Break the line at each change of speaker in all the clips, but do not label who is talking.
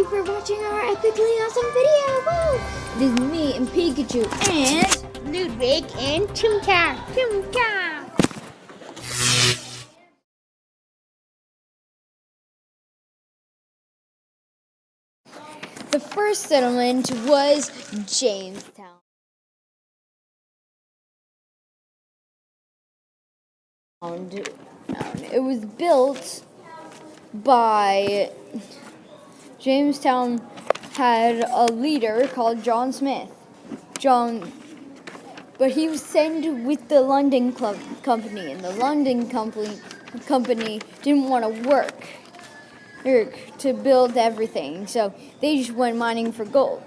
you for watching our epically awesome video. Woo! It is me and Pikachu and
Ludwig and Chumka.
the first settlement was Jamestown. It was built by Jamestown had a leader called John Smith. But he was sent with the London Company, and the London Company didn't want to work to build everything, so they just went mining for gold.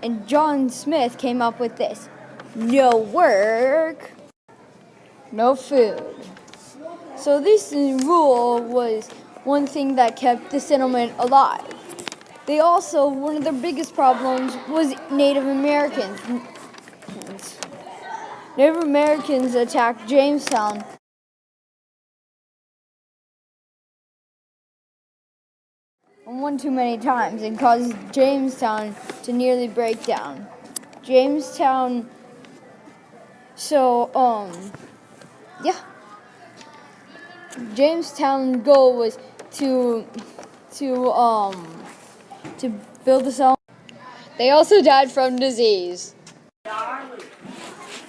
And John Smith came up with this: no work, no food. So this rule was one thing that kept the settlement alive. They also, one of their biggest problems was Native Americans. Native Americans attacked Jamestown. One too many Jamestown to nearly break down. Jamestown, Jamestown goal was to build a cell. They also died from disease.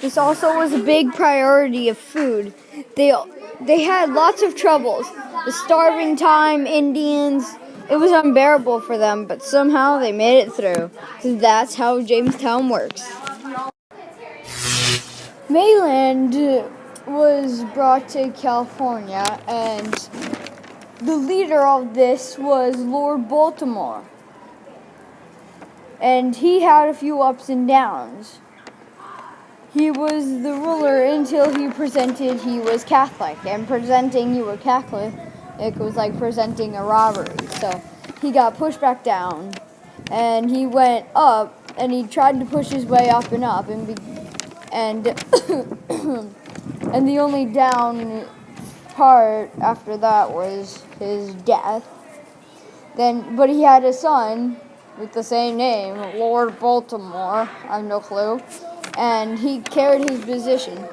This also was a big priority of food. They had lots of troubles. The starving time, Indians, it was unbearable for them, but somehow they made it through. So that's how Jamestown works. Mainland was brought to California, and the leader of this was Lord Baltimore. And he had a few ups and downs. He was the ruler until he presented he was Catholic, and presenting you were Catholic, it was like presenting a robbery. So he got pushed back down, and he went up, and he tried to push his way up, and and the only down part after that was his death. But he had a son with the same name, Lord Baltimore. I have no clue. And he carried his position.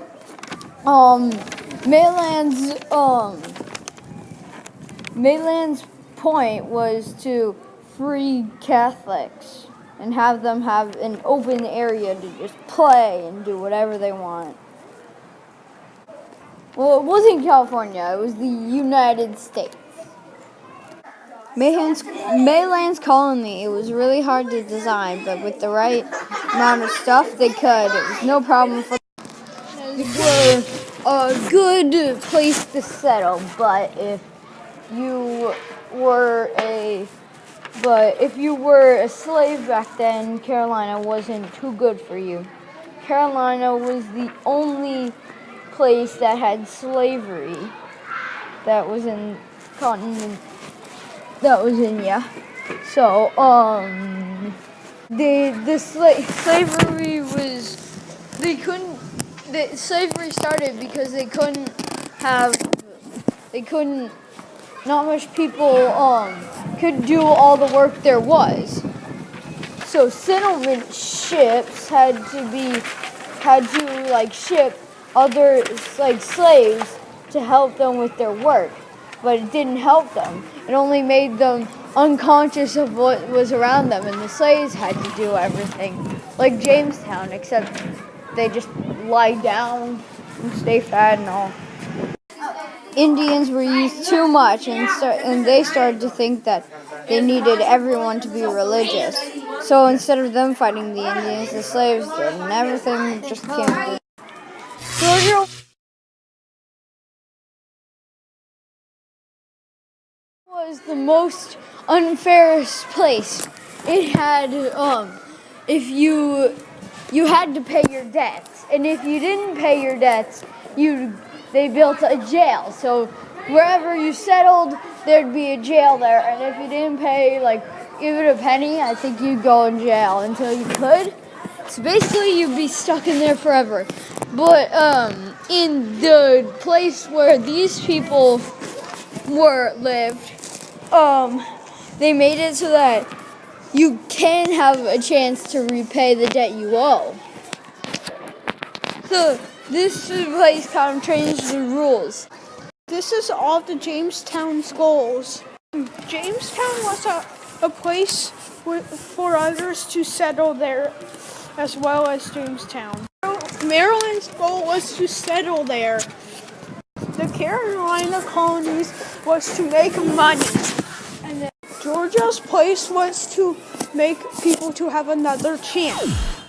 Mainland's point was to free Catholics and have them have an open area to just play and do whatever they want. Well, it wasn't California, it was the United States. Mainland's colony, it was really hard to design, but with the right amount of stuff, they could. It was no problem for them. It were a good place to settle, but if you were a slave back then, Carolina wasn't too good for you. Carolina was the only place that had slavery that was in continent. So, slavery was, slavery started because not much people, could do all the work there was. So settlement ships had to ship other, slaves to help them with their work. But it didn't help them. It only made them unconscious of what was around them, and the slaves had to do everything. Like Jamestown, except they just lie down and stay fat and all. Indians were used too much, and they started to think that they needed everyone to be religious. So instead of them fighting the Indians, the slaves did, and everything just came. Georgia was the most unfairest place. It had, if you had to pay your debts, and if you didn't pay your debts, they built a jail. So wherever you settled, there'd be a jail there, and if you didn't pay, even a penny, I think you'd go in jail until you could. So basically, you'd be stuck in there forever. But in the place where these people lived, they made it so that you can have a chance to repay the debt you owe. So this place kind of changed the rules.
This is all the Jamestown's goals. Jamestown was a place for others to settle there, as well as Jamestown. Maryland's goal was to settle there. The Carolina colonies was to make money. And then Georgia's place was to make people to have another chance.